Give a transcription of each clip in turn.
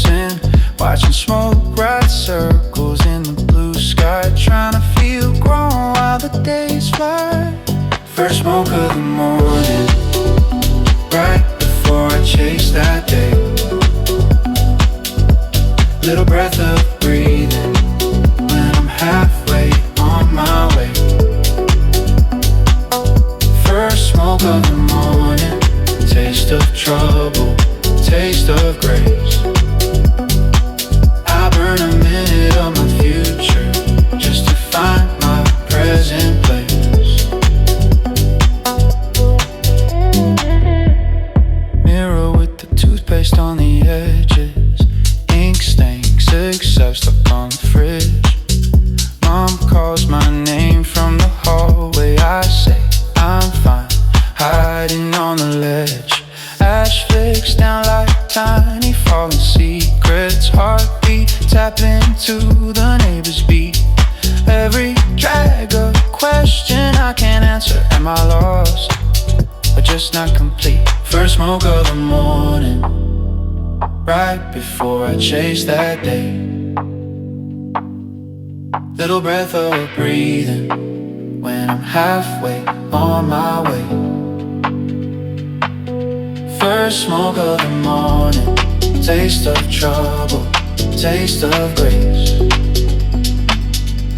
dancing, watching smoke ride circles in the blue sky, trying to feel grown while the days fly. First smoke of the morning, right before I chase that day. Little breath of breathing when I'm halfway on my way. First smoke of the morning, taste of trouble, taste of grace. I burn a minute of my future just to find my present place. Mirror with the toothpaste on the edges, ink stains, except stuck on the fridge. Mom calls my name from the hallway. I say I'm fine, hiding on the ledge. Ash flicks down like tiny falling secrets. Heartbeat tap into the neighbor's beat. Every drag a question I can't answer. Am I lost or just not complete? First smoke of the morning, right before I chase that day. Little breath of breathing when I'm halfway on my way. First smoke of the morning, taste of trouble, taste of grace.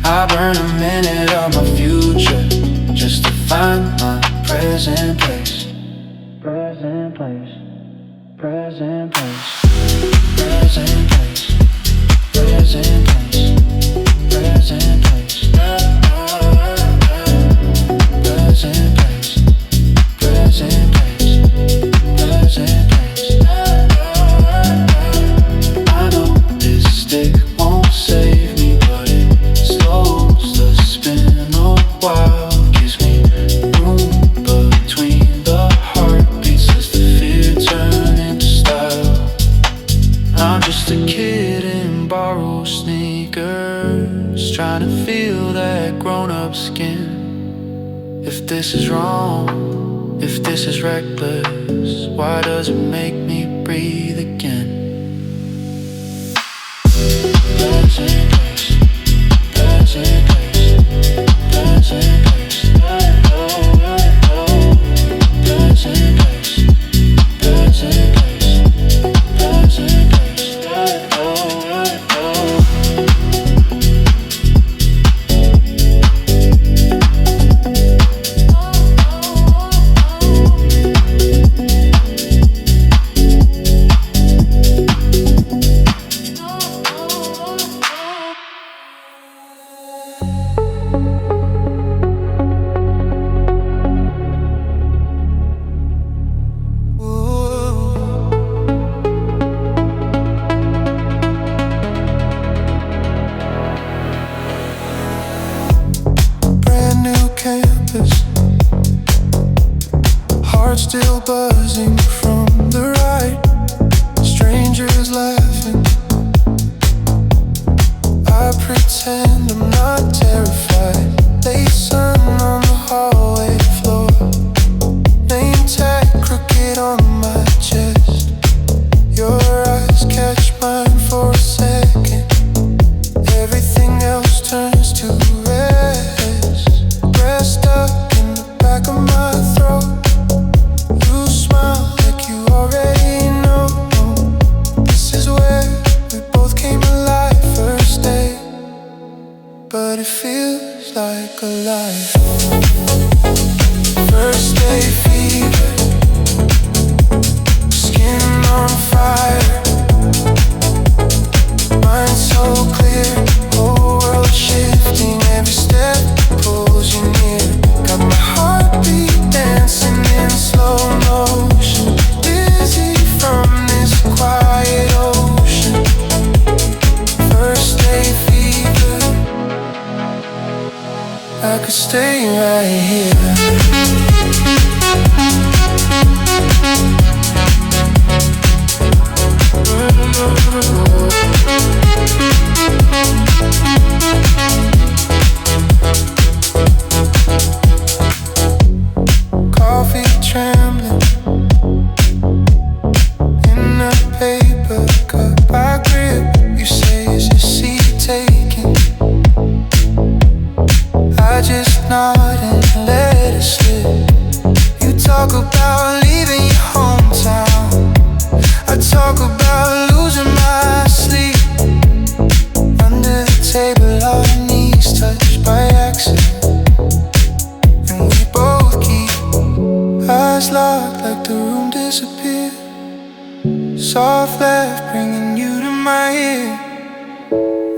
I burn a minute of my future just to find my present place. Present place, present place, present place, present place, present place, present place, present place, present place. I know this stick won't save me, but it slows the spin a while. Gives me room between the heartbeats, lets the fear turn into style. I'm just a kid in borrowed sneakers, trying to feel that grown-up skin. If this is wrong, if this is reckless, why does it make me breathe again? Present place, present place, present place, present place, present place, present place. Heart still buzzing from the ride. Strangers laughing. I pretend I'm not terrified. Late sun on the hallway floor. Name tag crooked on my chest. Your eyes catch mine for a second. Everything else turns to rest. Breath stuck in the back of my throat. You smile like you already know. This is where we both came alive first day. But it feels like a life. First day fever, skin on fire. Mind so clear, whole world shifting. Every step pulls you near. Got my heartbeat dancing in slow motion. Dizzy from this quiet ocean. First day fever, I could stay right here. Coffee trembling in a paper cup. I my ear.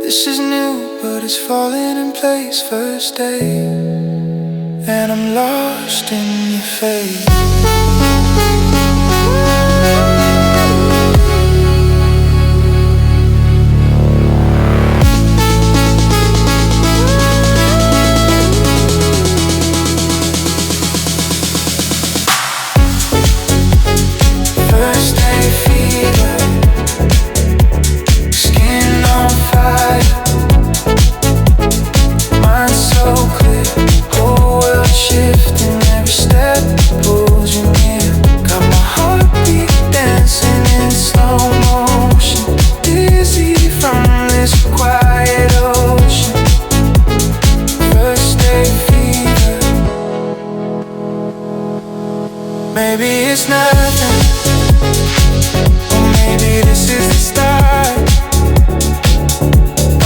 This is new, but it's falling in place. First day, and I'm lost in your face. First day fever, skin on fire, mind so clear, whole world shifting, every step pulls you near. Got my heartbeat dancing in slow motion, dizzy from this quiet ocean. First day fever, maybe it's nothing. Maybe this is the start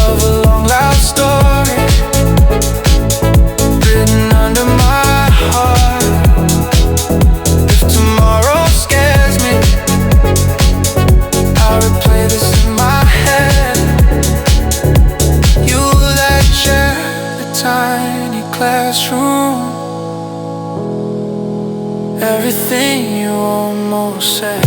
of a long loud story written under my heart. If tomorrow scares me, I'll replay this in my head. You that share a tiny classroom, everything you almost said.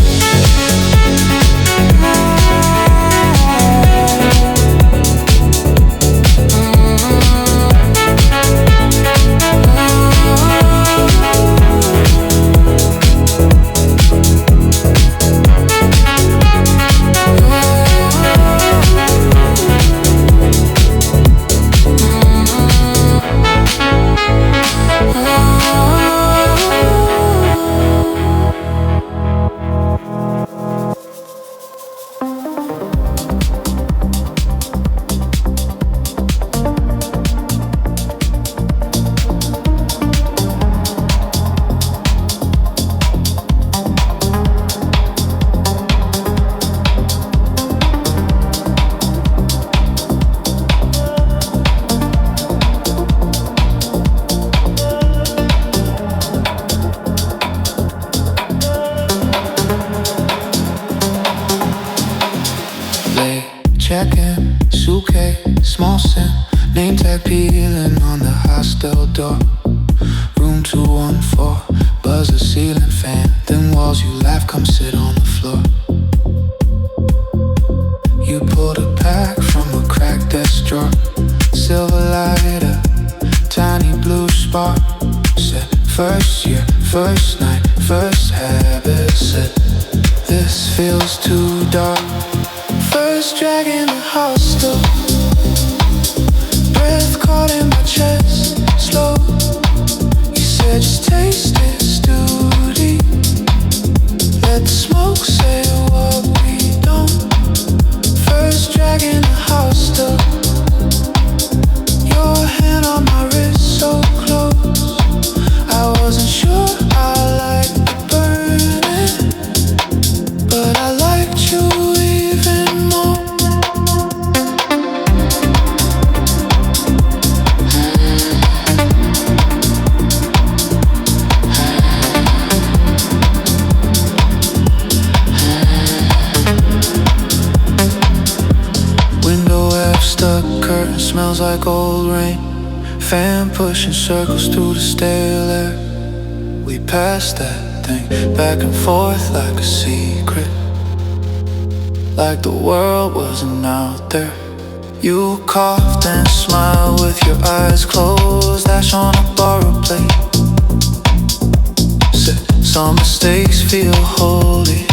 Check-in, suitcase, small sim, name tag peeling on the hostel door. Room 214, buzzer, ceiling fan, then walls you laugh, come sit on the floor. You pulled a pack from a cracked desk drawer, silver lighter, tiny blue spark. Said first year, first night, first habit. Said this feels too dark. First drag in the hostel, breath caught in my chest, slow. You said just taste this duty, let the smoke say what we don't. First drag in the hostel, your hand on my wrist so close. I wasn't sure I liked the burning, but I liked you even more. Window F stuck, curtain smells like old rain. Fan pushing circles through the stale air. We passed that thing back and forth like a secret, like the world wasn't out there. You coughed and smiled with your eyes closed, ash on a borrowed plate. Said some mistakes feel holy.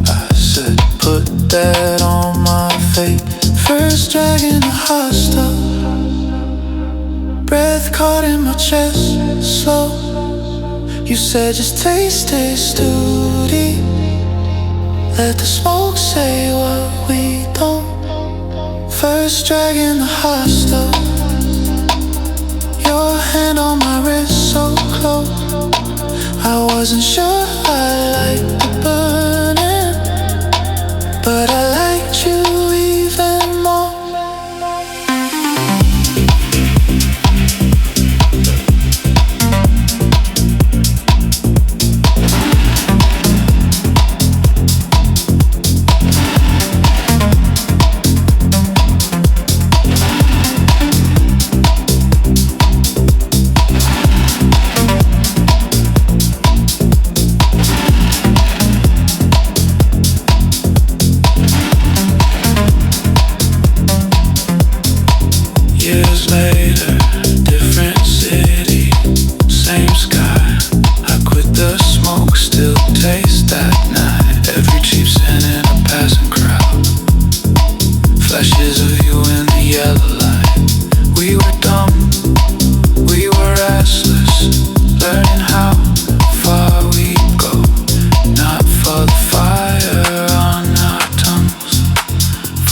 I said put that on my fate. First drag in the hostel, breath caught in my chest, slow. You said just taste this duty, let the smoke say what we don't. First drag in the hostel, your hand on my wrist so close. I wasn't sure I liked the burning, but I liked you even more.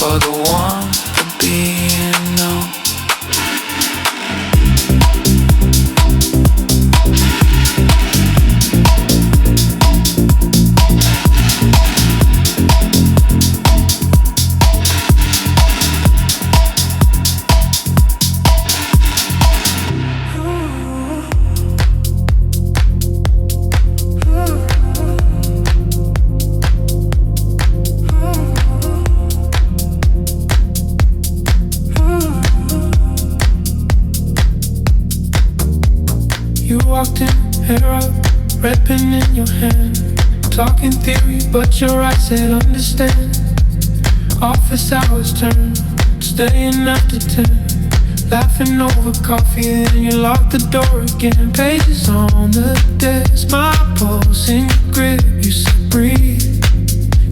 for the warmth of being known. Walked in, hair up, red pen in your hand. Talking theory, but your eyes said understand. Office hours turn, staying after 10. Laughing over coffee, then you lock the door again. Pages on the desk, my pulse in your grip. You said breathe,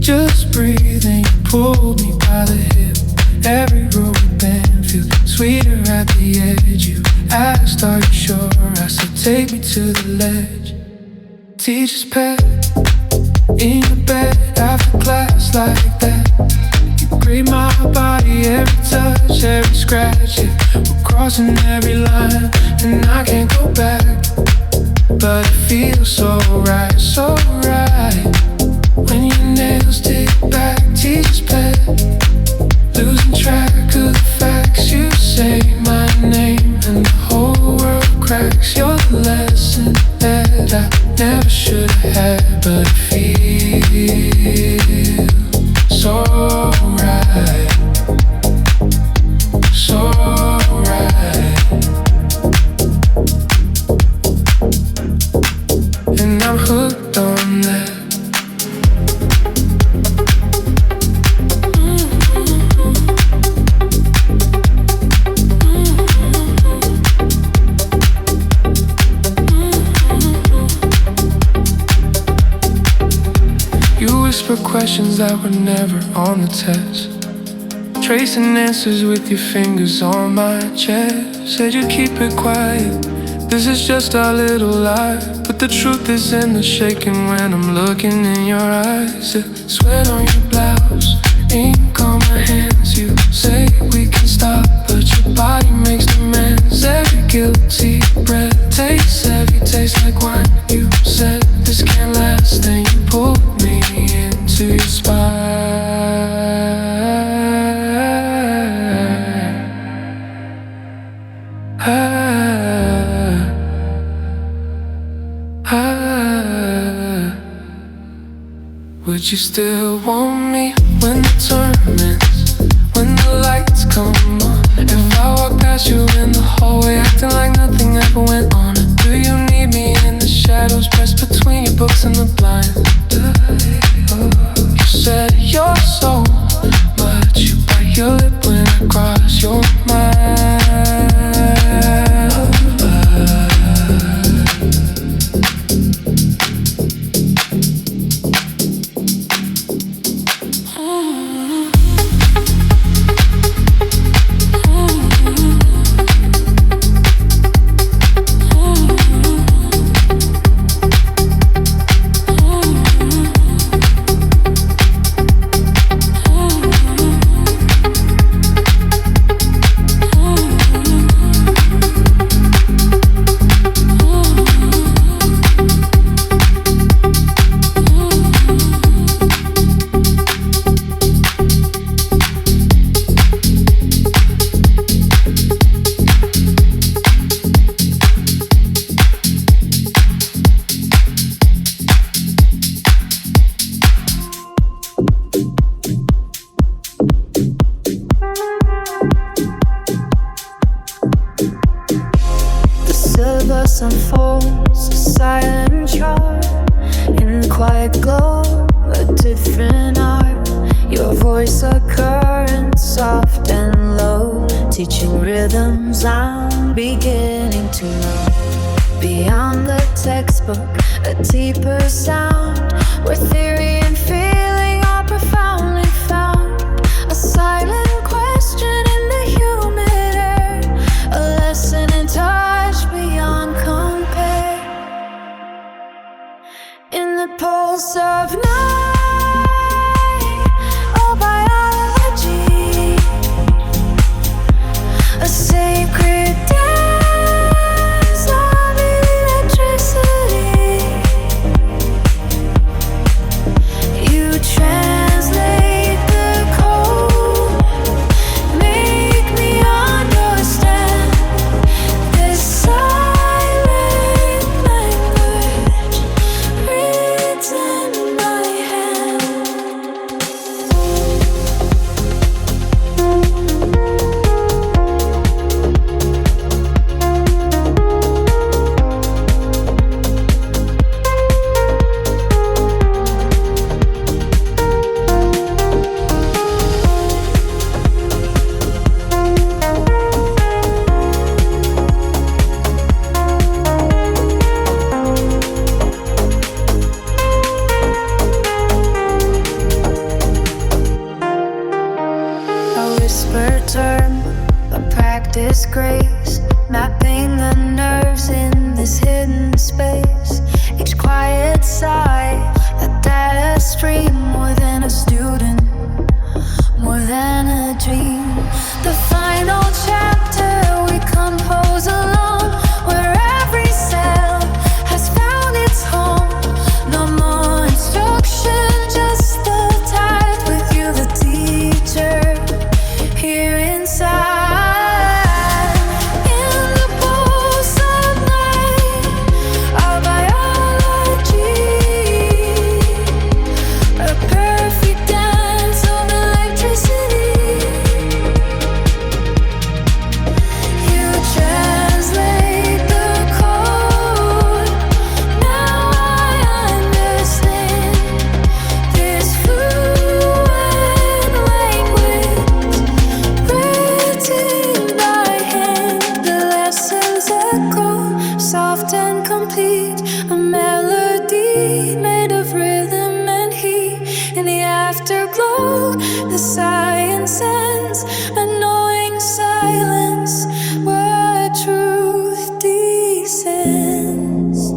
just breathe. And you pulled me by the hip. Every road we've been feels sweeter at the edge. You asked, are you sure? I said, take me to the ledge. Teacher's pet, in your bed after class like that. You grade my body, every touch, every scratch. Yeah, we're crossing every line, and I can't go back. But it feels so right, so right. When your nails tick back, teacher's pet. Losing track of the facts, you say my name and the whole world cracks. You're the lesson that I never should have had, but it feels so right, so right. And I'm hooked on that. For questions that were never on the test. Tracing answers with your fingers on my chest. Said you'd keep it quiet, this is just our little lie. But the truth is in the shaking when I'm looking in your eyes. Sweat on your blouse, ink on my hands. You say we can stop, but your body makes demands. Every guilty breath tastes heavy, tastes like wine. You said this can't last, then you pulled me into your spine. Would you still want me when the tournament's, when the lights come on? If I walk past you in the hallway acting like nothing ever went on? Do you need me in the shadows pressed between your books and the blinds? You said you're so much, you bite your lip when I cross your mind. Unfolds a silent chart in the quiet glow, a different art. Your voice a current, soft and low, teaching rhythms I'm beginning to know. Beyond the textbook, a deeper sound, where theory and feeling are profoundly found. A silent question in the humid air, a lesson in touch beyond compare. In the pulse of night, oh biology, whisper term, but practice grace, mapping the nerves in this hidden space. Each quiet sigh, a data stream, more than a student, more than a dream. The final chapter we compose alone, where every cell has found its home. No more instruction, just the tide with you, the teacher, here inside. Afterglow, the science ends, a knowing silence where truth descends.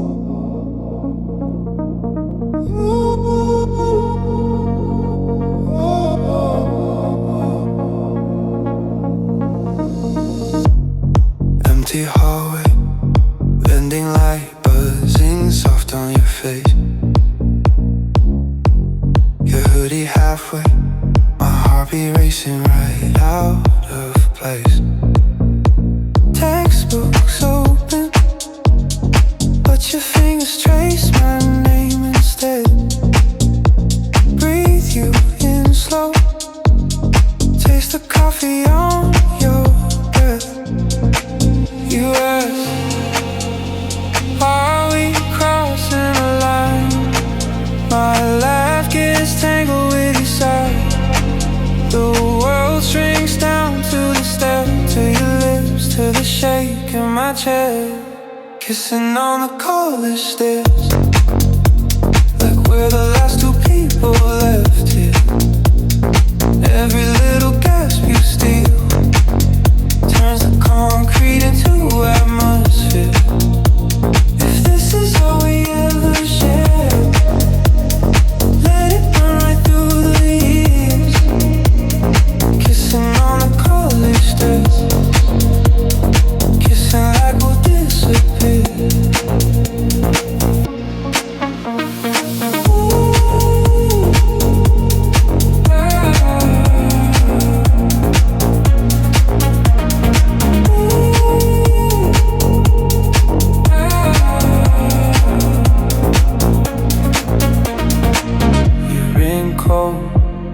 Empty hallway, bending light, buzzing soft on your face. Your hoodie halfway, my heart be racing right out of place. Textbooks open, but your fingers trace my name instead. Breathe you in slow, taste the coffee on your breath. You ask, are we crossing a line? My life gets tangled with your side. The world shrinks down to the step, to your lips, to the shake in my chest. Kissing on the college stairs, like we're the last two people left here. Every little gasp you steal turns the concrete into atmosphere. If this is all we ever share, let it burn right through the years. Kissing on the college stairs, kissing like we'll disappear.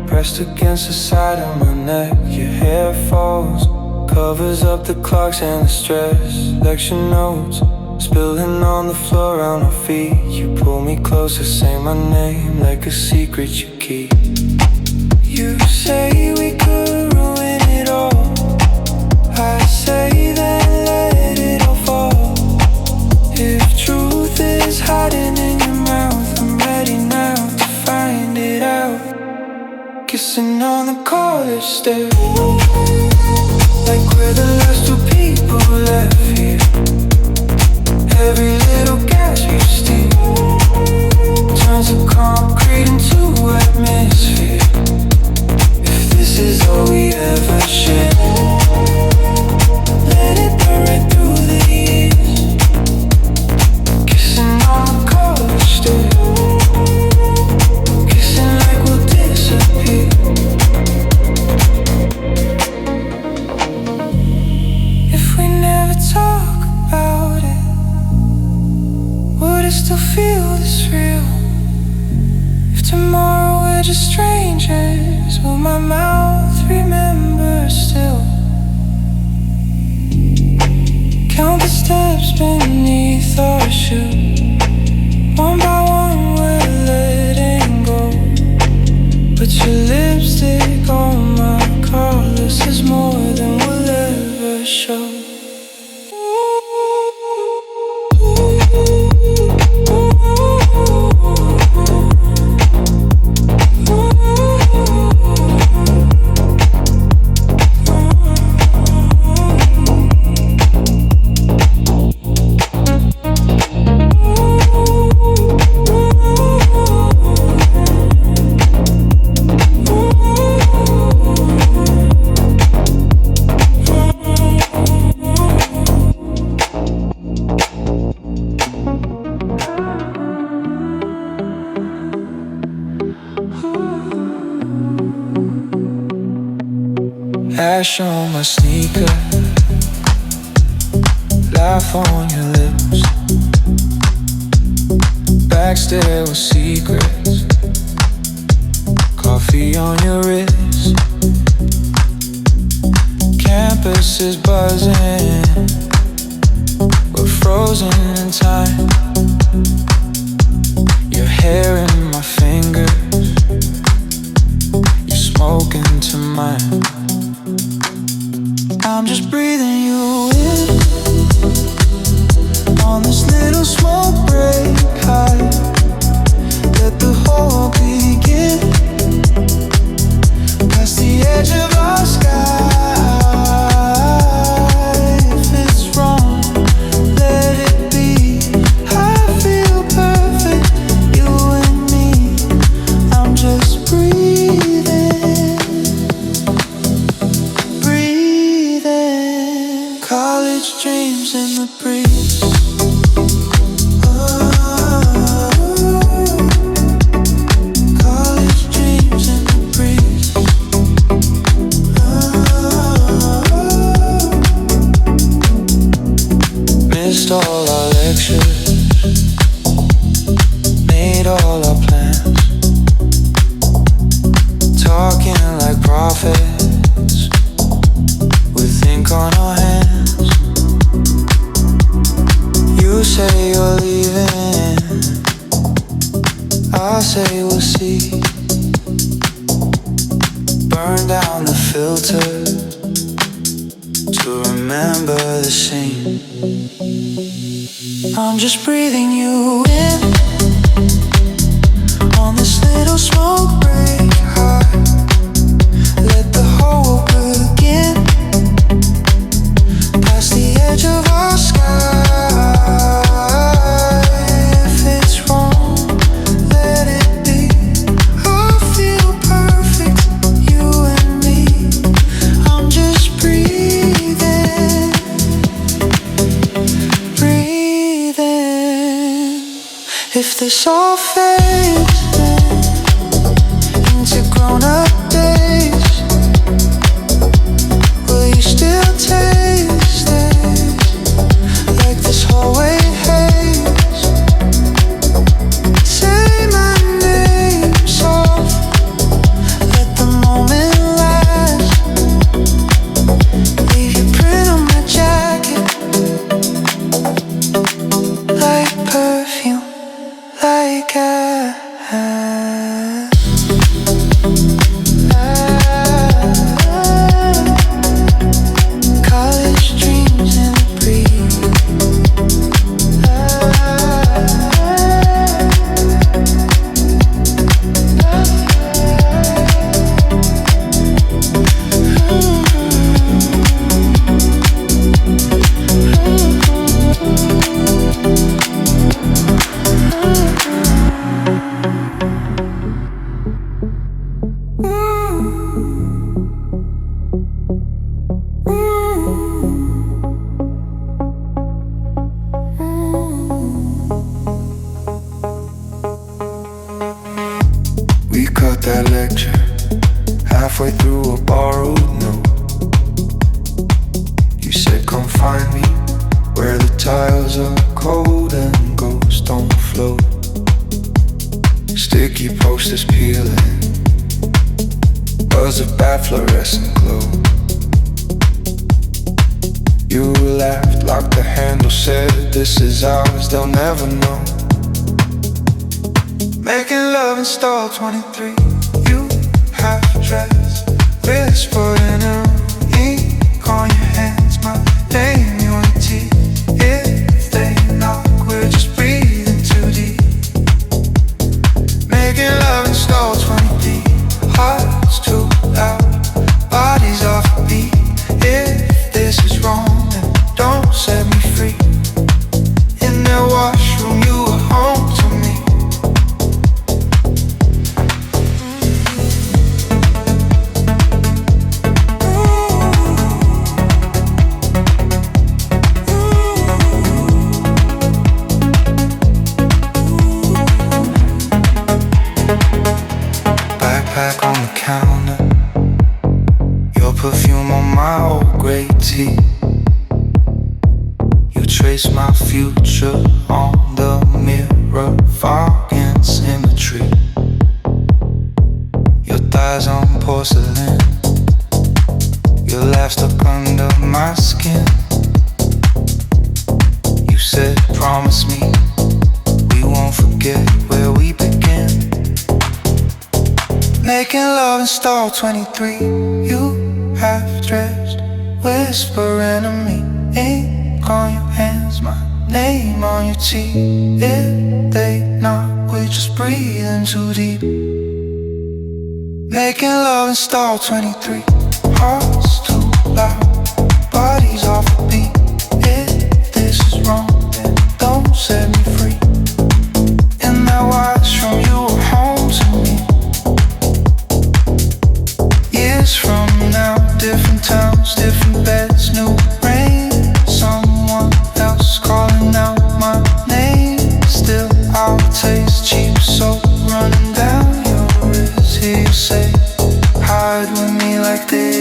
Pressed against the side of my neck, your hair falls, covers up the clocks and the stress. Lecture notes spilling on the floor around our feet. You pull me closer, say my name like a secret you keep. You say we could ruin it all, I say then let it all fall. If truth is hiding in your mouth, I'm ready now to find it out. Kissing on the college stairs, like we're the last two people left here. Every little gas you steal turns the concrete into atmosphere. If this is all we ever share, let it burn right through the years. Kissing on the college stairs, if we never talk about it, would it still feel this real? If tomorrow we're just strangers, will my mouth remember still? Count the steps beneath our shoe, one by one we're letting go. But your lipstick on my collar says more than we'll ever show. Ash on my sneaker, laugh on your lips. Backstare with secrets, coffee on your wrist. Campus is buzzing, we're frozen in time. Your hair in my fingers, you're smoking to mine. I'm just breathing you in on this little smoke break high. Let the whole begin past the edge of our sky. If it's wrong, let it be. I feel perfect, you and me. I'm just breathing, breathing. College dreams in the breeze. Missed all our lectures, made all our plans, talking like prophets with ink on our hands. You say you're leaving, I say we'll see. Burn down the filter to remember the scene. I'm just breathing you in on this little smoke break high. Let the whole begin past the edge of our sky. If it's wrong, let it be. I feel perfect, you and me. I'm just breathing, breathing. If this all fades into grown-up days, will you still taste it like this hallway haze? Say my name soft, let the moment last. Leave your print on my jacket, like perfume, like college dreams in the breeze. We cut that lecture halfway through a borrowed note. You said come find me where the tiles are cold and ghosts don't float. Sticky posters peeling, buzz of bad fluorescent glow. You laughed, locked the handle, said this is ours, they'll never know. Making love in stall 23. You half dressed, whispered in a room, ink on your hands, my name you want tea. If they knock, we're just breathing too deep. Making love in stall 23. Hearts too loud, bodies off beat. If this is wrong, then don't set me free. In that washroom, you were home to me. perfume on my old grey tea. You trace my future on the mirror, fog and symmetry. Your thighs on porcelain, your laugh stuck under my skin. You said, promise me we won't forget where we began. Making love in stall 23. You half dressed, whispering to me, ink on your hands, my name on your teeth. If they knock, we're just breathing too deep. Making love in stall 23. Hearts too loud, bodies off the beat. If this is wrong, then don't set me free. In that watch from you were home to me. Years from now, different towns, different beds, new rain. Someone else calling out my name. Still our taste cheap, so running down your wrist. Hear you say, hide with me like this.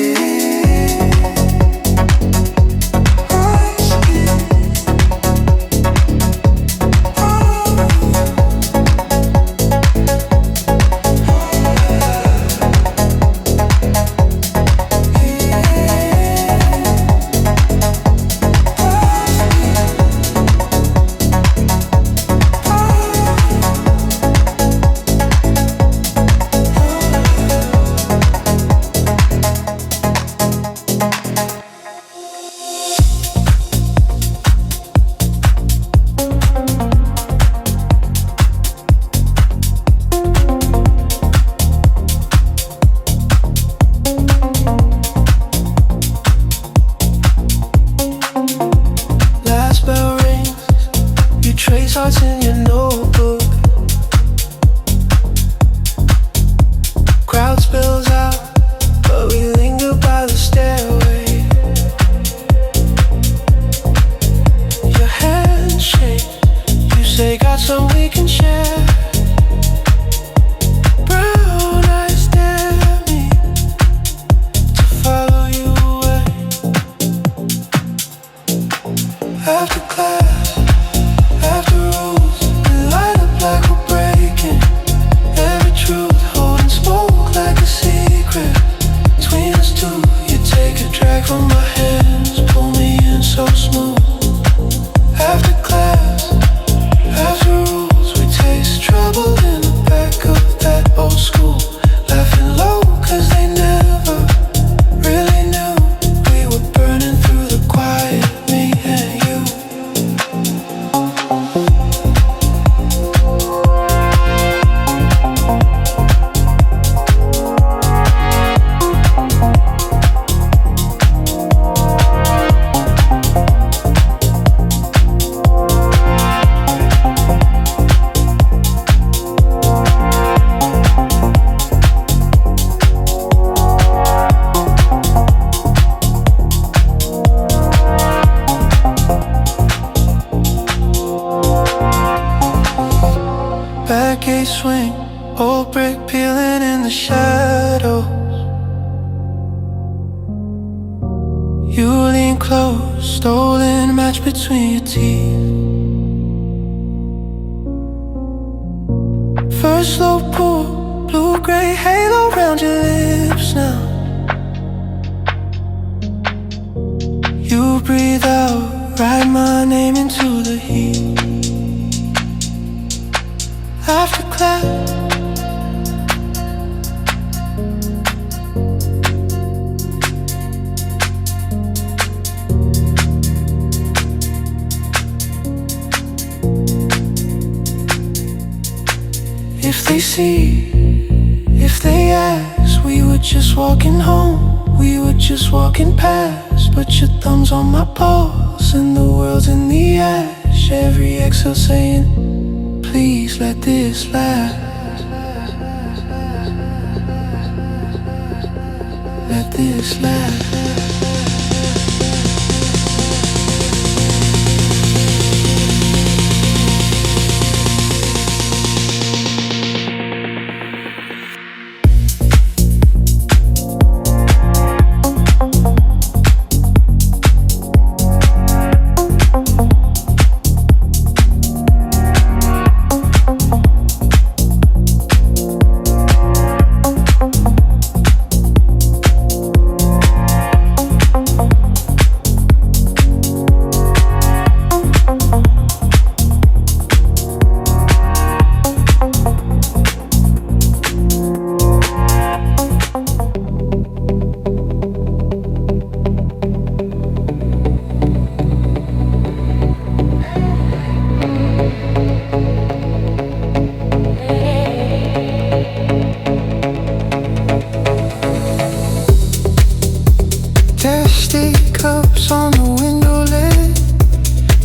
Plastic cups on the window ledge,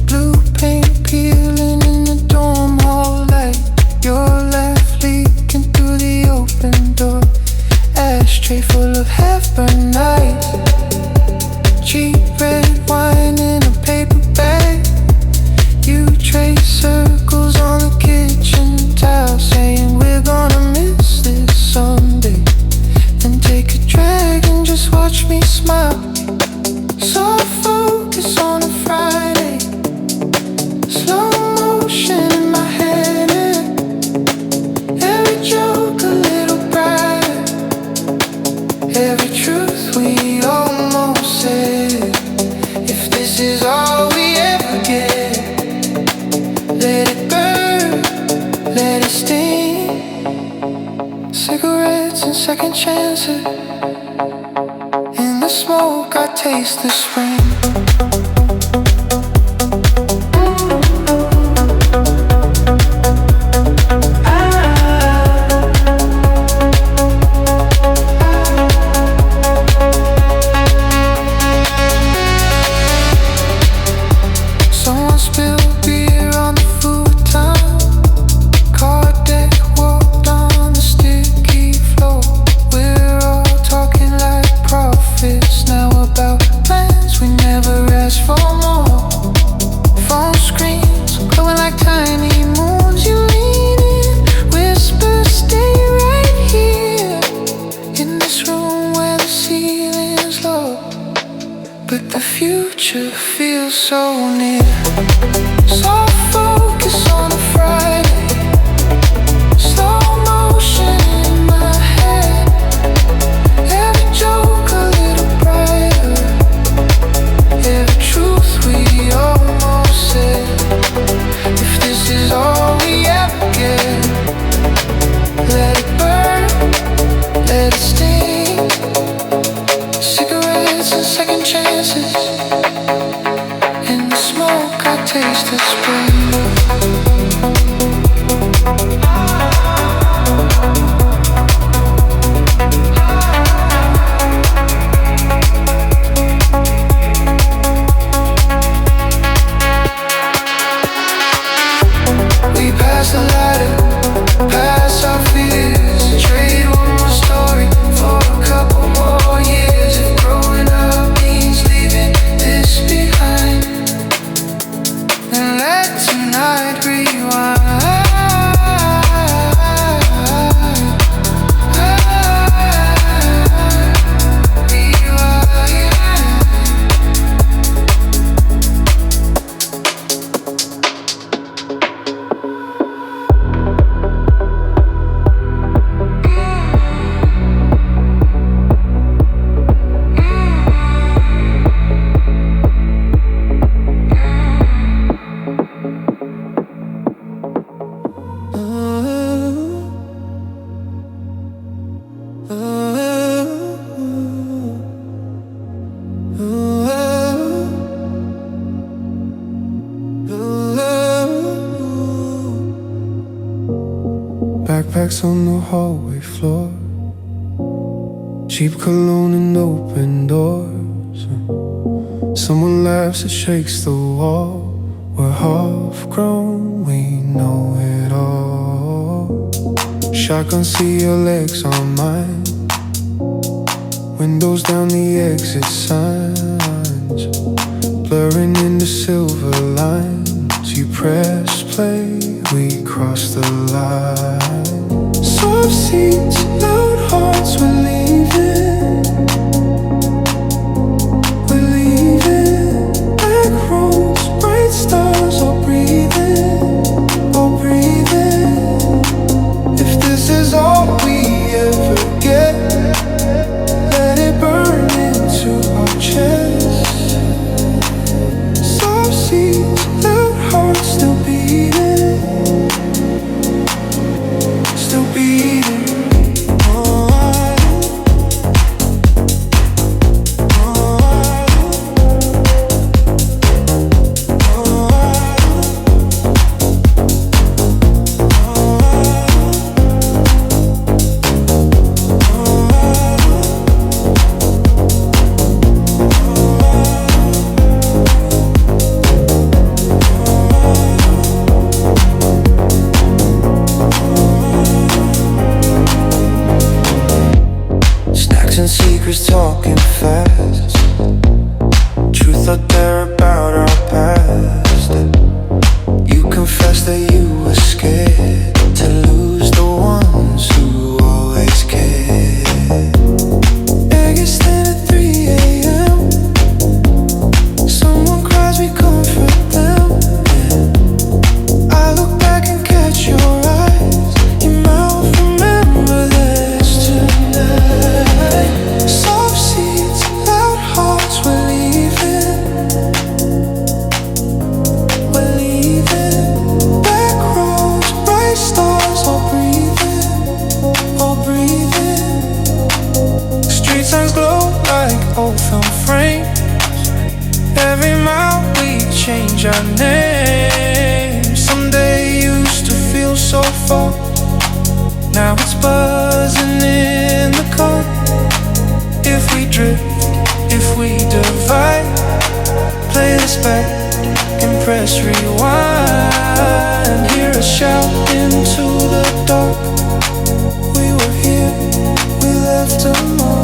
blue paint peeling in the dorm hall light. Your laugh leaking through the open door. Ashtray full of half-burned ice. Cheap red wine in a paper bag. You trace circles on the kitchen tile, saying we're gonna miss this someday. Then take a drag and just watch me smile. So focus on a Friday, slow motion in my head. Every joke a little brighter, every truth we almost said. If this is all we ever get, let it burn, let it sting. Cigarettes and second chances. In the smoke I taste the spring. Someone spilled beer on the futon. Card deck walked on the sticky floor. We're all talking like prophets now about plans we never asked for more. Phone screens glowing like tiny moons. You lean in, whisper, stay right here in this room where the ceiling's low, but the future feels so near. So focus on a Friday, slow motion in my head. Every joke a little brighter, every truth we almost said. If this is all we ever get, let it burn, let it sting. Cigarettes and second chances. In the smoke I taste the spring. We pass the ladder, pass our fears, trade one more story for a couple more years. If growing up means leaving this behind, then let tonight rewind. Backpacks on the hallway floor, cheap cologne and open doors. Someone laughs, it shakes the wall. We're half grown, we know it all. Shotgun, see your legs on mine. Windows down, the exit signs blurring into silver lines. You press play, we cross the line. Soft seats, loud hearts, we're leaving. We're leaving. Black roads, bright stars, all breathing, all breathing. If this is all we ever get, let it burn into our chest. Soft seats, loud hearts, still beating, still beating. fast. Truth out there about our past. You confessed that you were scared to lose the ones who always cared. Vegas stand at 3 a.m. Someone cries, we comfort them. I look back and catch your eyes. Your mouth, remember this tonight. Soft seats, loud hearts, we're leaving. We're leaving. Back roads, bright stars, all breathing. All breathing. Street signs glow like old film frames. Every mile we change our name. Someday used to feel so far. Now it's buzzing in the car. If we drift, if we divide, play this back and press rewind. Hear us shout into the dark. We were here, we left a mark.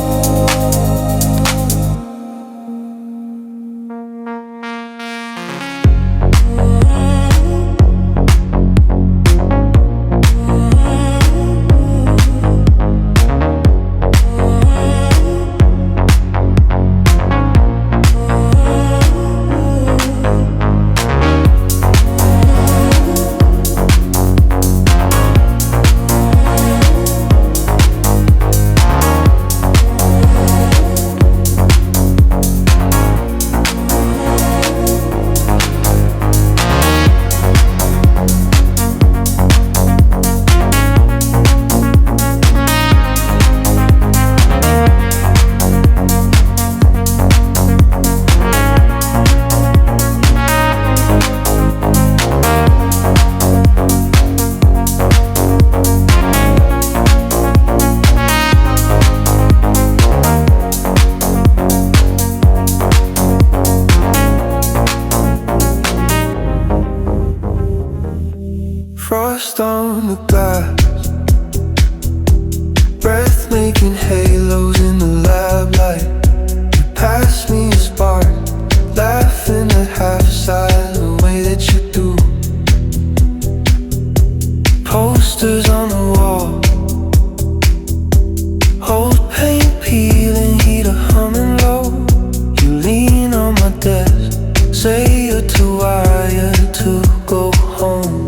Frost on the glass, breath making halos in the lab light. You pass me a spark, laughing at half size the way that you do. Posters on the wall, old paint peeling, heater humming low. You lean on my desk, say you're too wired to go home.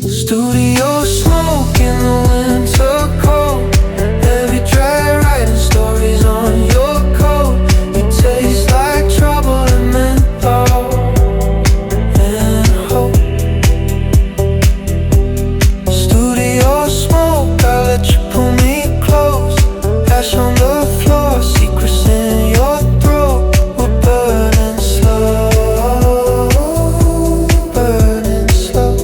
Studio smoke in the winter cold. Every drag writing stories on your coat. You taste like trouble and menthol and hope. Studio smoke, I let you pull me close. Ash on the floor, secrets in your throat. We're burning slow, burning slow.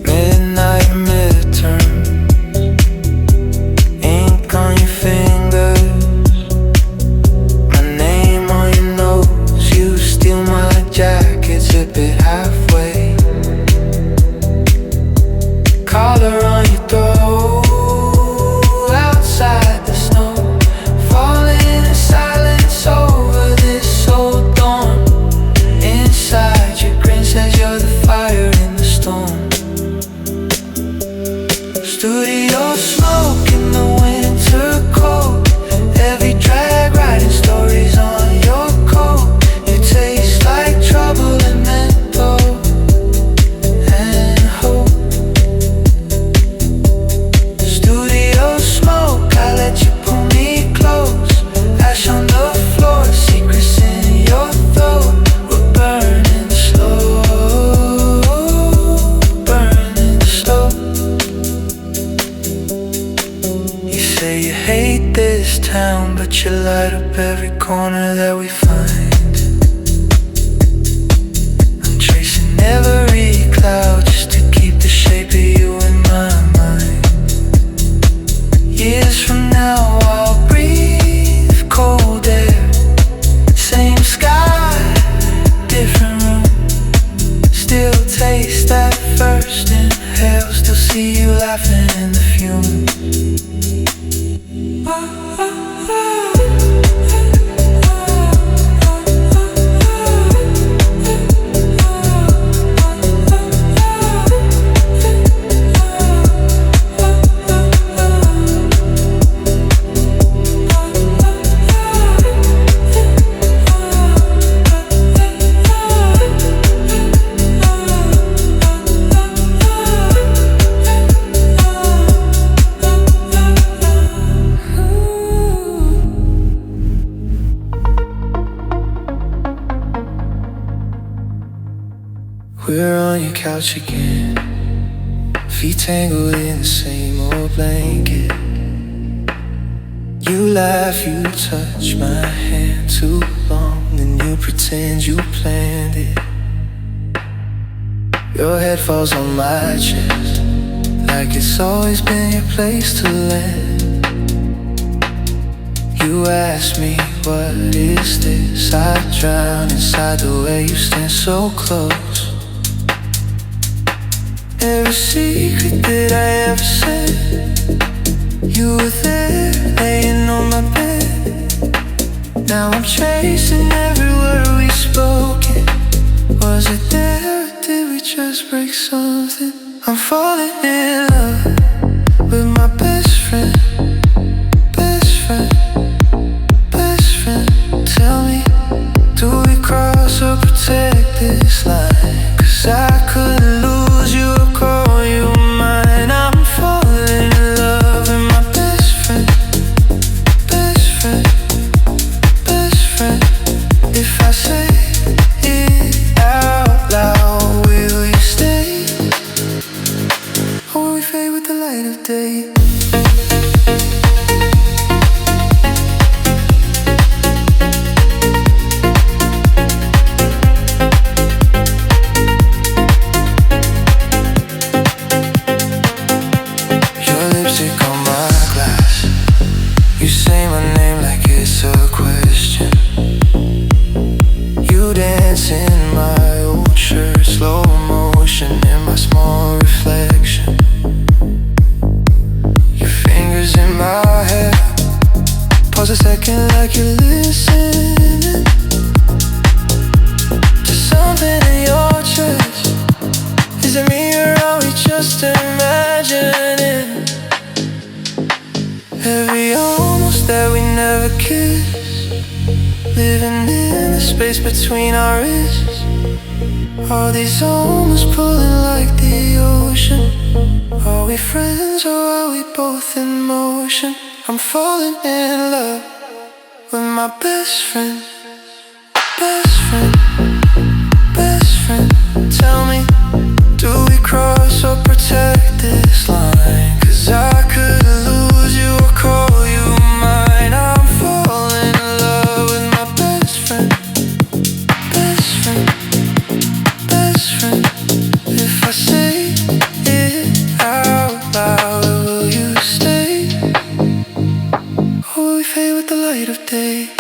Midnight midterms, ink on your fingers, my name on your nose. You steal my jacket, zip it halfway. Collar on your throat, outside the snow, falling in silence over this old dawn. Inside your grin says you're the fire in the storm. Studio smoke in the winter cold. Every drag writing stories on your coat. You taste like trouble and menthol and hope. Studio smoke, I let you pull me close. Ash on the floor, secrets in your throat. We're burning slow, burning slow. You say you hate this town, but you light up every corner that we find. I'm tracing every cloud just to keep the shape of you in my mind. Years from now I'll breathe cold air. Same sky, different room. Still taste that first inhale. Still see you laughing in the fumes. We're on your couch again, feet tangled in the same old blanket. You laugh, you touch my hand too long, and you pretend you planned it. Your head falls on my chest, like it's always been your place to land. You ask me, what is this? I drown inside the way you stand so close. Every secret that I ever said, you were there, laying on my bed. Now I'm chasing every word we've spoken. Was it there, or did we just break something? I'm falling in love with my best friend. Best friend, best friend. Tell me, do we cross or protect this line? 'Cause I couldn't lose you or call you mine. I'm falling in love with my best friend. Best friend, best friend. If I say it out loud, will you stay? Or will we fade with the light of day? Like you're listening to something in your chest. Is it me or are we just imagining? Every almost that we never kissed, living in the space between our wrists. All these almost pulling like the ocean. Are we friends or are we both in motion? I'm falling in love with my best friend. Best friend, best friend. Tell me, do we cross or protect this line? 'Cause I could lose you or call you mine. I'm falling in love with my best friend. Best friend, best friend. If I say it out loud, will you stay? Or will we fade with the light of day?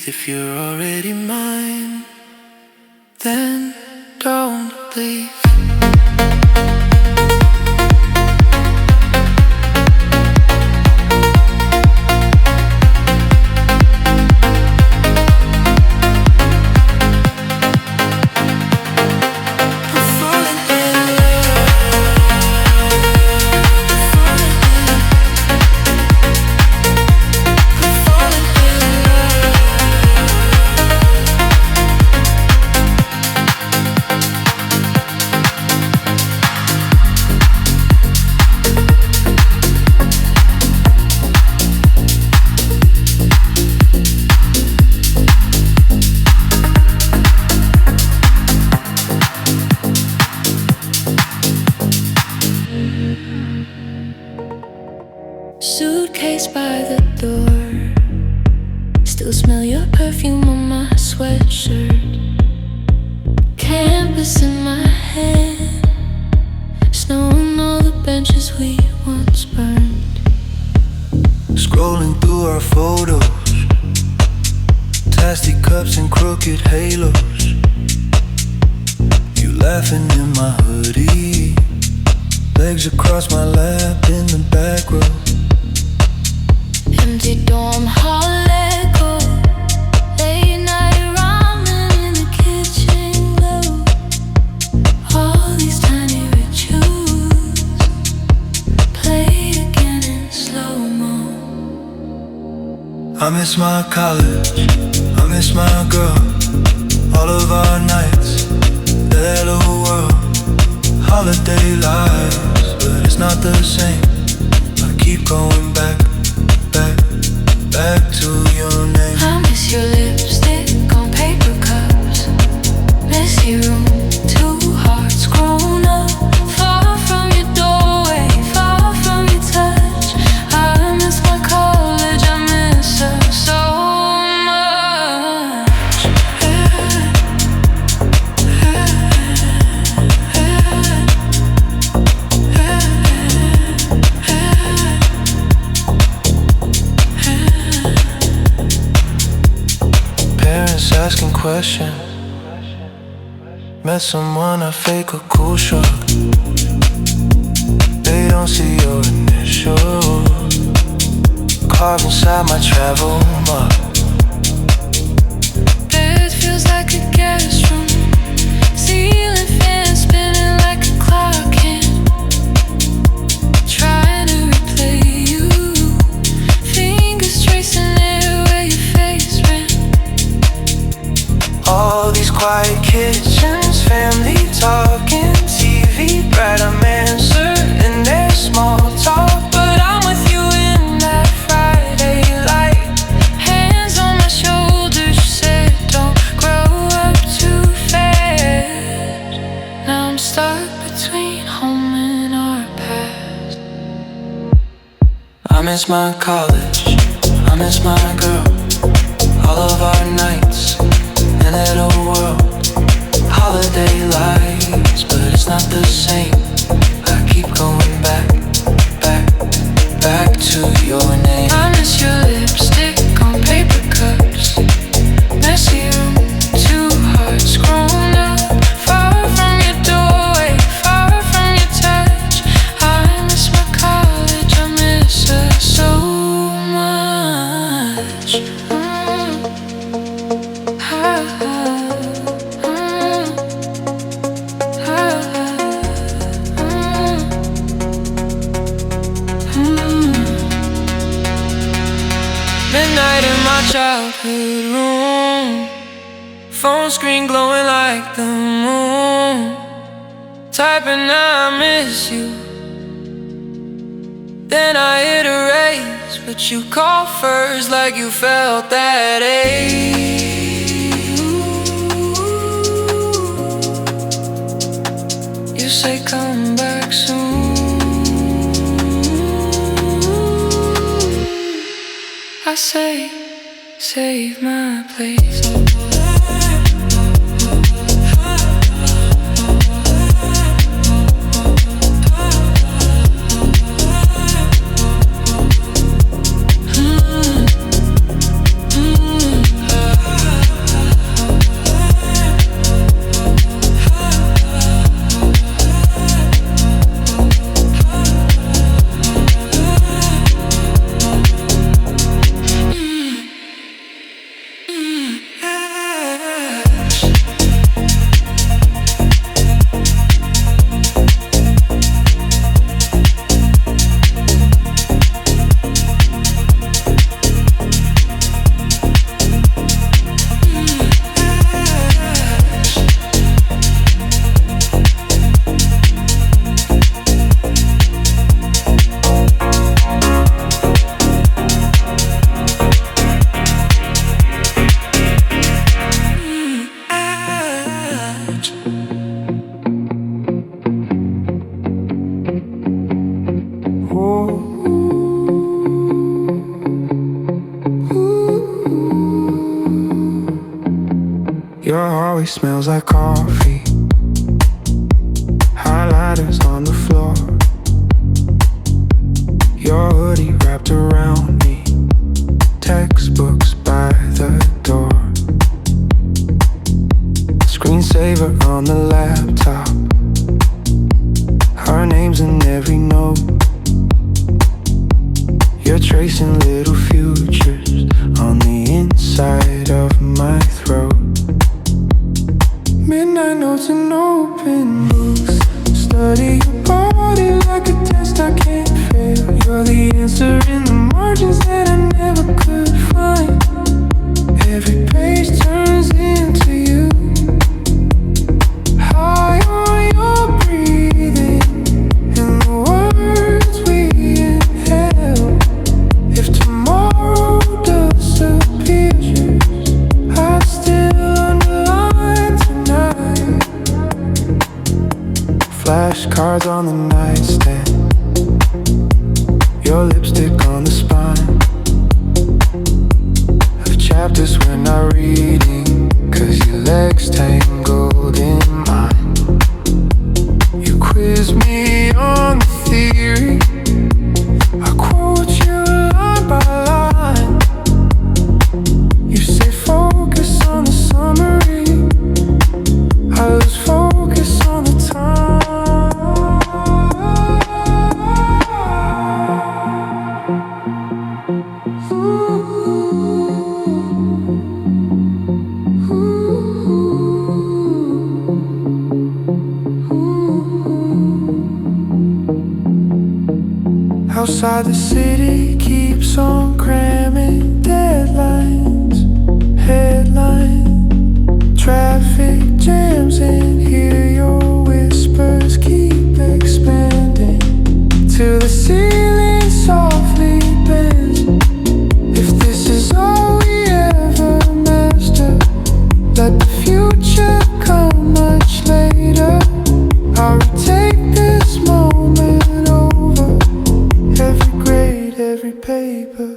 If you're already mine, then don't leave. suitcase by the door. Still smell your perfume on my sweatshirt. Campus in my head, snow on all the benches we once burned. Scrolling through our photos, tasty cups and crooked halos. You laughing in my hoodie, legs across my lap in the back row. Empty dorm hall echo, late night ramen in the kitchen glow. All these tiny rituals play again in slow-mo. I miss my college, I miss my girl, all of our nights, that little world. Holiday lives, but it's not the same. I keep going back, back, back to your name. I miss your lipstick on paper cups, messy room, two hearts grown up. Far from your doorway, far from your touch. I miss my college, I miss her so much. Parents asking questions. Met someone, I fake a cool shrug. They don't see your initials carved inside my travel mug. Bed feels like a guest room, ceiling fan spinning like a clock hand. Trying to replay you, fingers tracing it where your face ran. All these quiet kitchens, family talking, TV bright, I'm answering their small talk. But I'm with you in that Friday light. Hands on my shoulders, you said don't grow up too fast. Now I'm stuck between home and our past. I miss my college, I miss my girl, all of our nights in that old world. Holiday lights, but it's not the same. I keep going back, back, back to your name. I miss your lipstick on paper cups, messy room, two hearts grown up. Far from your doorway, far from your touch. I miss my college, I miss her so much. Midnight in my childhood room, phone screen glowing like the moon. Typing I miss you, then I hit erase, but you called first like you felt that ache. You say come back soon. I say, save my place. Your always smells like coffee. Highlighters on the floor. Your hoodie wrapped around me. Textbooks by the door. Screensaver on the laptop. Our names in every note. You're tracing little futures on the inside of my throat. Midnight notes and open books. Study your body like a test I can't fail. You're the answer in the margins that I never could find. Every page turns into you. High on your breathing and the words we inhale. If tomorrow disappears, I'd still underline tonight. Flashcards on the nightstand. Your lipstick on the spine. Of chapters we're not reading, 'cause your legs tangled in mine. You quiz me on the theory. I quote you line by line. You say focus on the summary. I lose focus on the time. Outside the city keeps on cramming deadlines, headlines, traffic jams in here. Your whispers keep expanding till the ceiling softly bends. If this is all we ever master, let the future come much later. I'll retake this moment over every grade, every paper.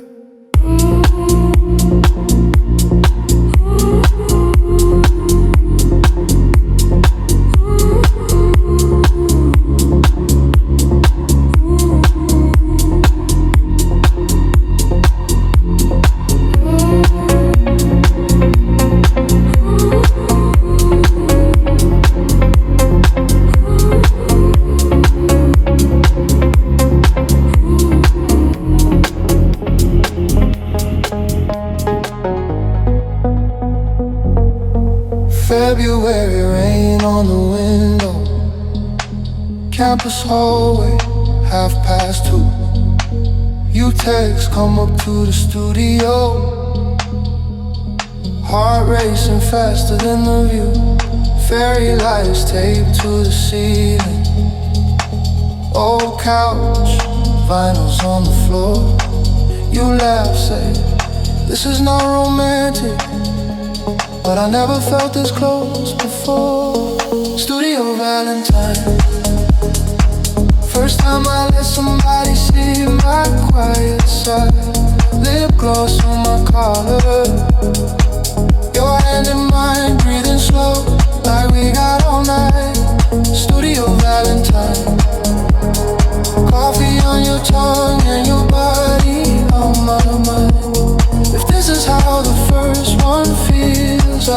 February rain on the window. Campus hallway, 2:30. You text, come up to the studio. Heart racing faster than the view. Fairy lights taped to the ceiling. Old couch, vinyls on the floor. You laugh, say, this is not romantic, but I never felt this close before. Studio Valentine. First time I let somebody see my quiet side. Lip gloss on my collar. Your hand in mine, breathing slow, like we got all night. Studio Valentine. Coffee on your tongue and your body on my mind. If this is how the first one feels, I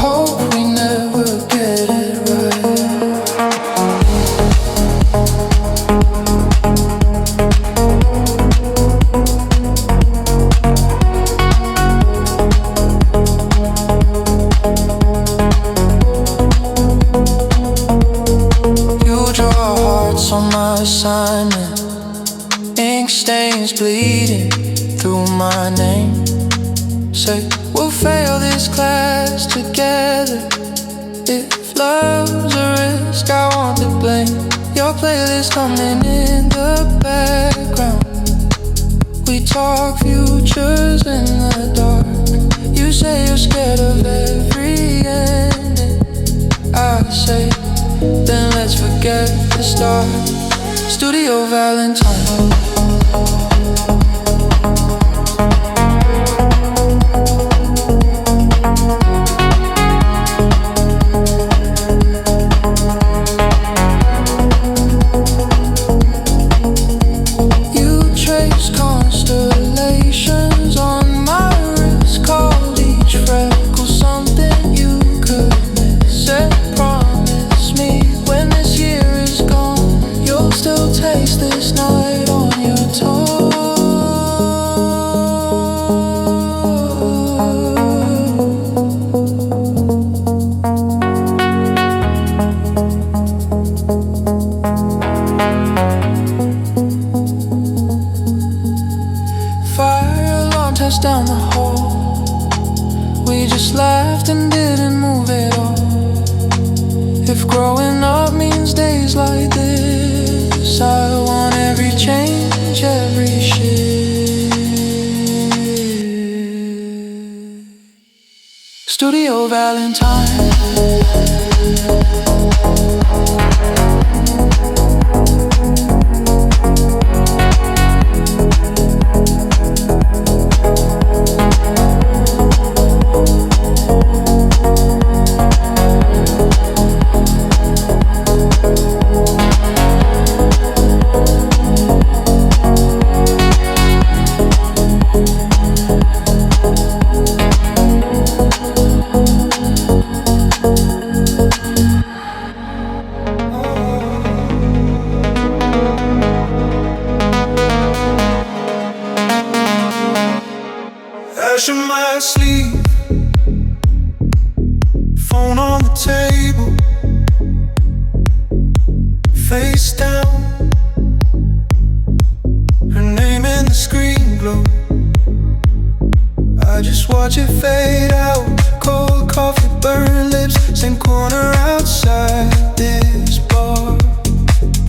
hope we never get it right. You draw hearts on my assignment. Ink stains bleeding through my name. Say we'll fail this class together. If love's a risk, I want to blame. Your playlist coming in the background. We talk futures in the dark. You say you're scared of every ending. I say, then let's forget the start. Studio Valentine. hours down the hall. We just laughed and didn't move at all. If growing up means days like this, I want every change, every shift. Studio Valentine. Ash in my sleeve, phone on the table, face down, her name in the screen glow. I just watch it fade out, cold coffee, burn lips, same corner outside this bar.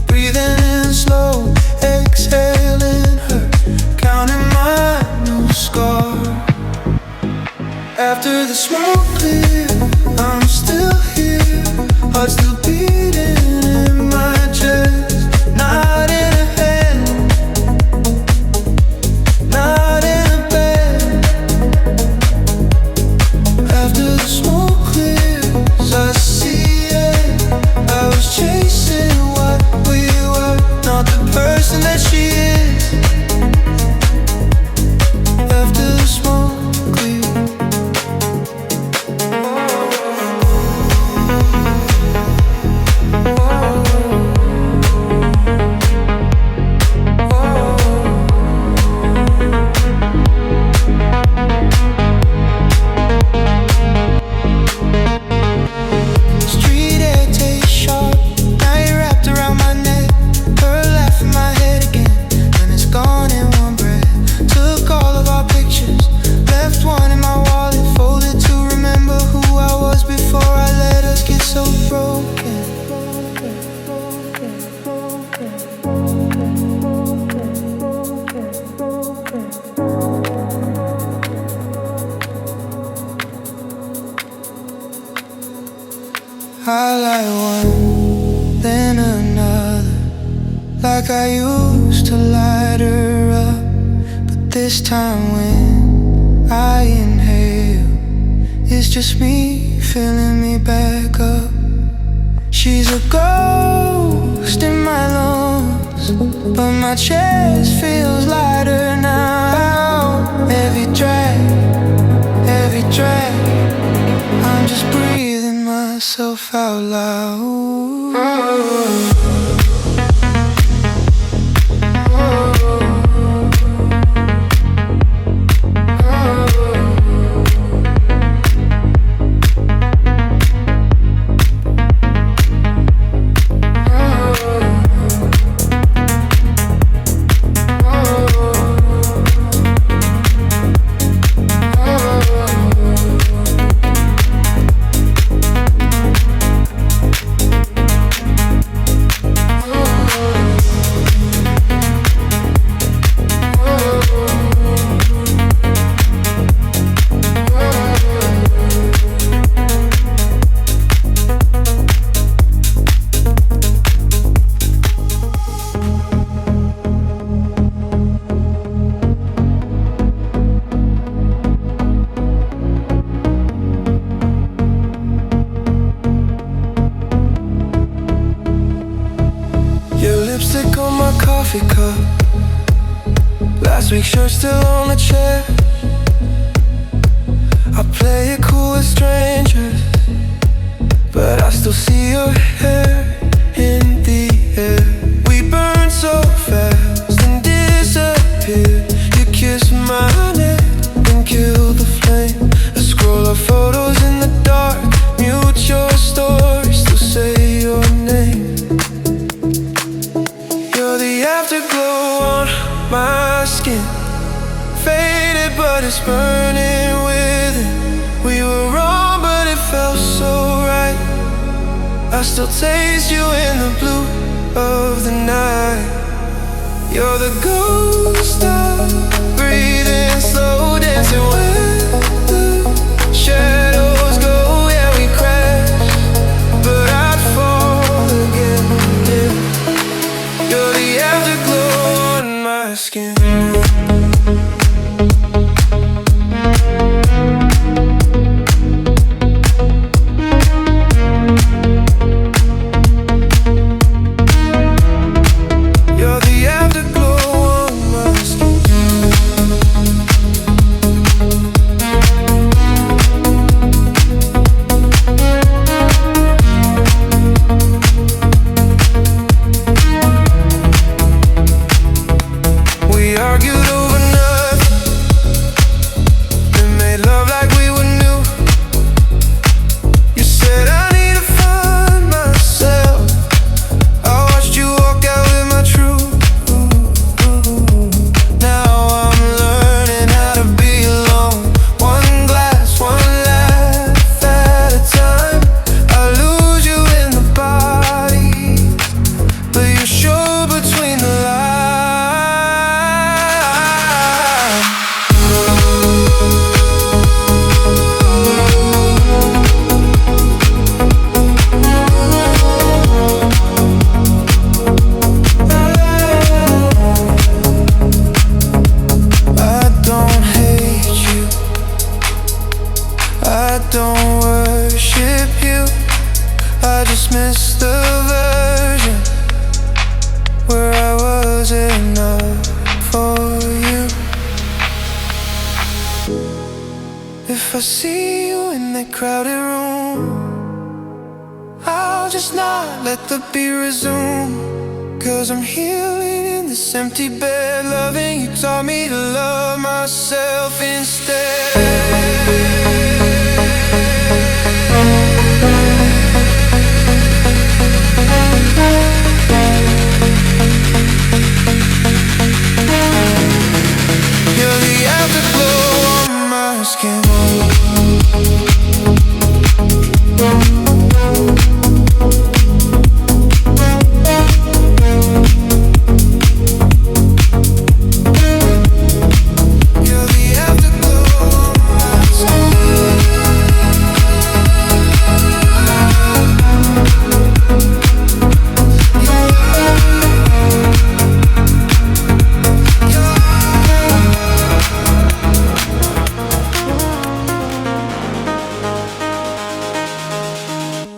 Breathing in slow, exhaling her, counting my new scar. After the smoke clear, I'm still here, heart still beating in my chest. Not in a head, not in a bed. After the smoke clears, I see it. I was chasing what we were, not the person that she is. After the smoke clears. I like one, then another, like I used to light her up. But this time when I inhale, it's just me filling me back up. She's a ghost in my lungs, but my chest feels lighter now. Every drag, I'm just breathing myself out loud. Lipstick on my coffee cup, last week's shirt still on the chair. I play it cool with strangers, but I still see your hair in the air. We burn so fast and disappear. You kiss my neck and kill the flame. I scroll our photos in the dark, mute your story, still say your name. You're the afterglow on my skin, faded but but it's burning within. We were wrong, but it felt so right. I still taste you in the blue of the night. You're the ghost of breathing, slow dancing with the shadows go. Yeah, we crash, but I'd fall again. Yeah. You're the afterglow on my skin. If I see you in that crowded room, I'll just not let the beat resume. 'Cause I'm healing in this empty bed. Loving you taught me to love myself instead. You're the afterglow on my skin.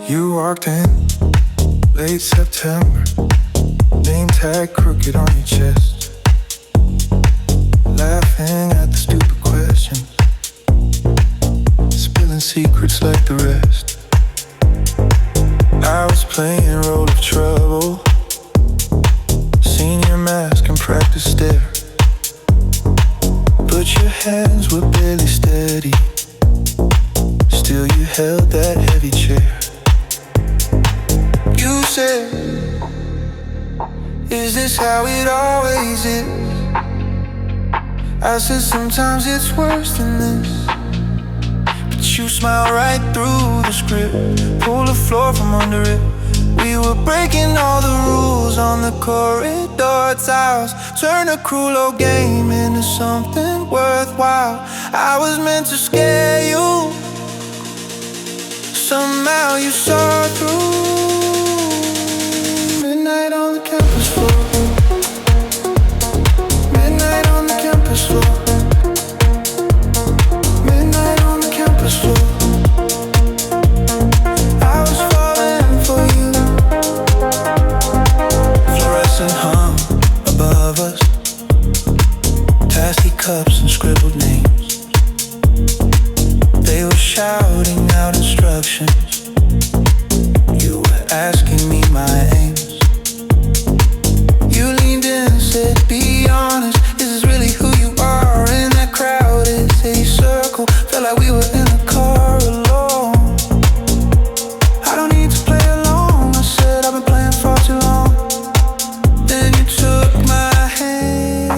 You walked in late September, name tag crooked on your chest, laughing at the stupid questions, spilling secrets like the rest. I was playing role of trouble, seen your mask and practice stare, but your hands were barely steady, still you held that heavy chair. You said, is this how it always is? I said, sometimes it's worse than this. But you smile right through the script, pull the floor from under it. We were breaking all the rules on the corridor tiles, turn a cruel old game into something worthwhile. I was meant to scare you, somehow you saw through. Midnight on the campus floor, midnight on the campus floor, midnight on the campus floor. I was falling for you. Fluorescent hum above us, tasty cups and scribbled names. They were shouting out instructions. You were asking me my aims. You leaned in and said, be honest, is this really who you are? In that crowded city circle, felt like we were in a car alone. I don't need to play along, I said, I've been playing far too long. Then you took my hand,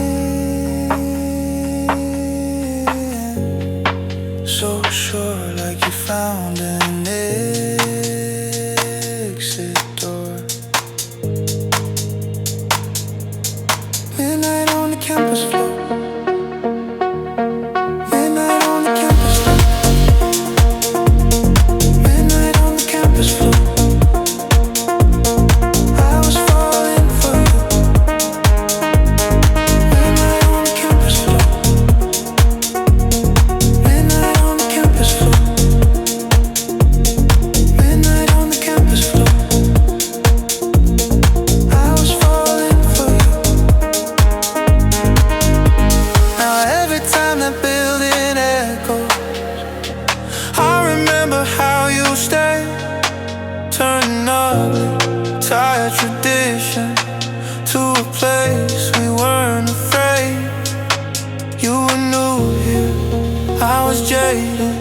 waiting,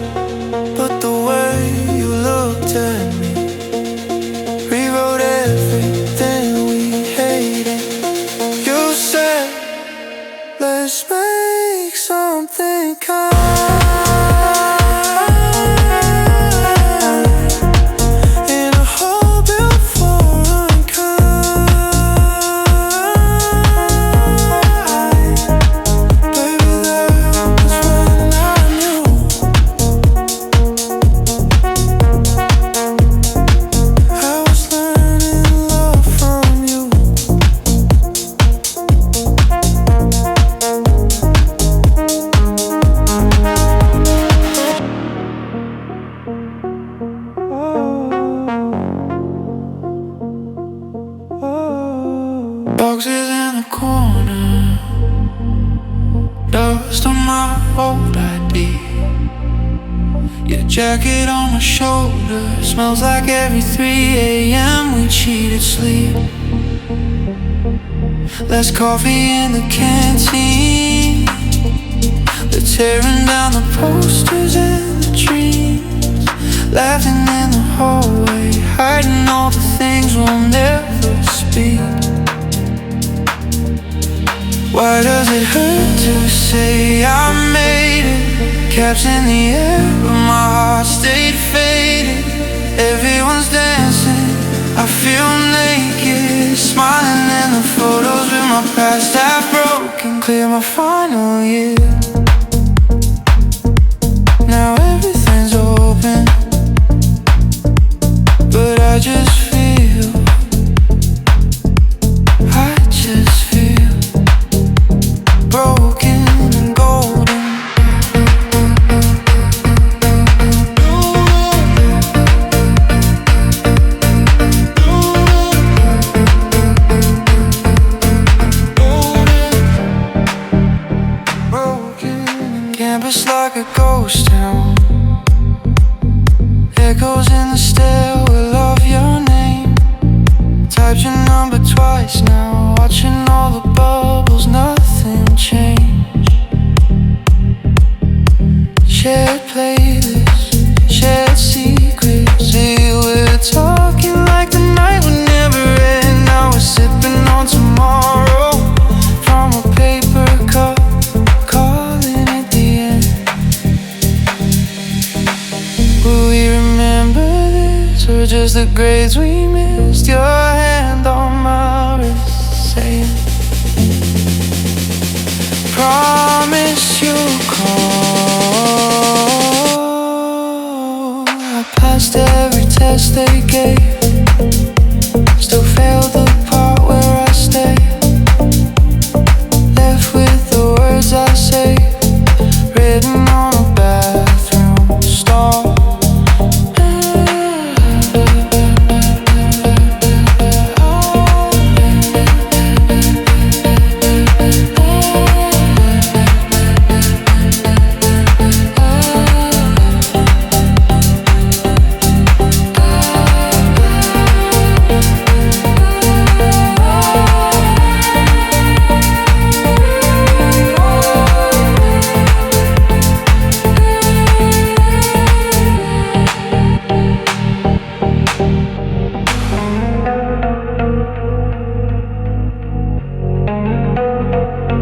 but the way you looked at me rewrote everything we hated. You said, let's make something kind. Boxes in the corner, dust on my old ID. Your jacket on my shoulder smells like every 3 a.m. we cheated sleep. Less coffee in the canteen. They're tearing down the posters and the dreams. Laughing in the hallway, hiding all the things we'll never speak. Why does it hurt to say I made it? Caps in the air, but my heart stayed faded. Everyone's dancing, I feel naked. Smiling in the photos with my past half broken. Clear my final year. Now everything's open, but I just feel broken and golden. Broken campus like a ghost town. Echoes in the stairwell of your name. Typed your number twice now. Watching all the bubbles, nothing changed. Shared playlists, shared secrets. See, we're talking like the night would never end. Now we're sipping on tomorrow from a paper cup, calling it the end. Will we remember this, or just the grades we missed? Your hand on my wrist saying, promise you'll call. I passed every test they gave, still failed the part where I stay. Left with the words I say, written on a bathroom stall.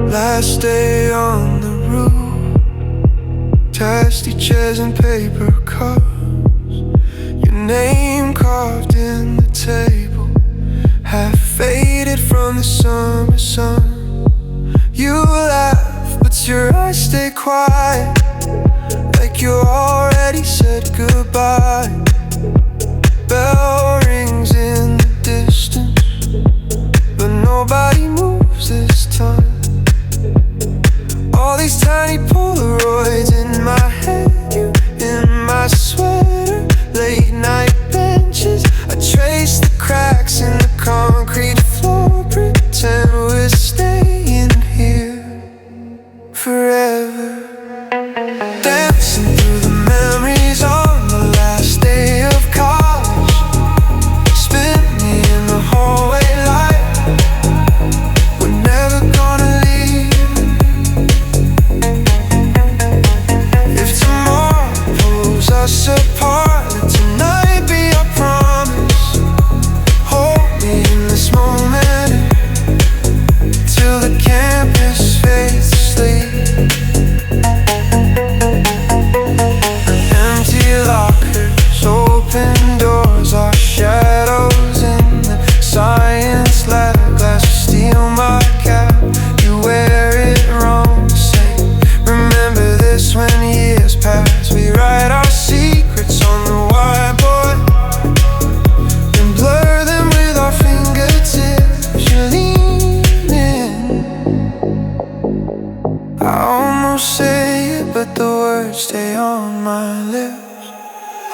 Last day on the roof, tasty chairs and paper cups. Your name carved in the table, half faded from the summer sun. You laugh, but your eyes stay quiet, like you already said goodbye. Bell rings in the distance, but nobody moves this time. All these tiny Polaroids in my head, you in my sweater, late night benches. I trace the cracks in the concrete floor, pretend we're staying here forever. Dancing through the memories on the last day of college. Spin me in the hallway light. We're never gonna leave. If tomorrow don't say it, but the words stay on my lips.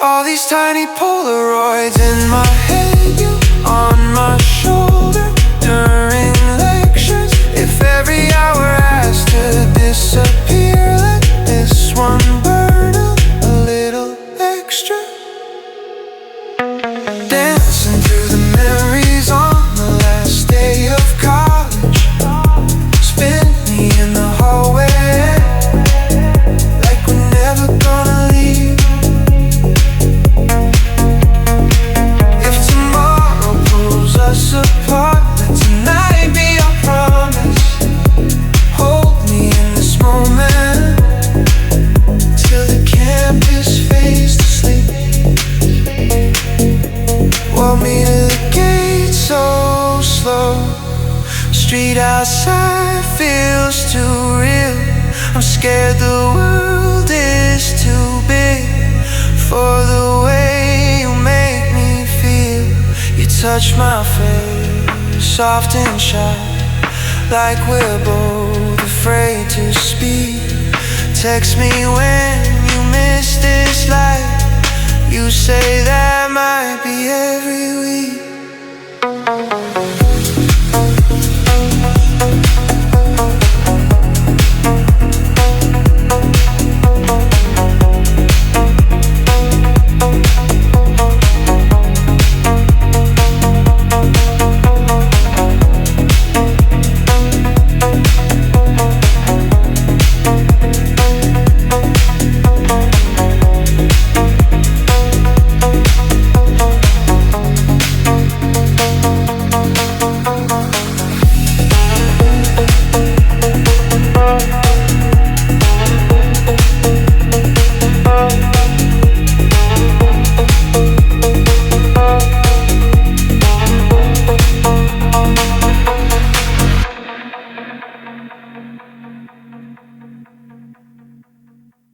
All these tiny Polaroids in my head, you on my shoulder during lectures. If every hour has to disappear, let this one burn a little extra. Dancing through the memories on the last day of college. Spin me in the hallway like we're never gonna leave. If tomorrow pulls us apart, let tonight be our promise. Hold me in this moment till the campus fades to sleep. Walk me to the gate so slow. Street outside feels too real. I'm scared the world is too big for the way you make me feel. You touch my face, soft and shy, like we're both afraid to speak. Text me when you miss this life. You say that might be every week.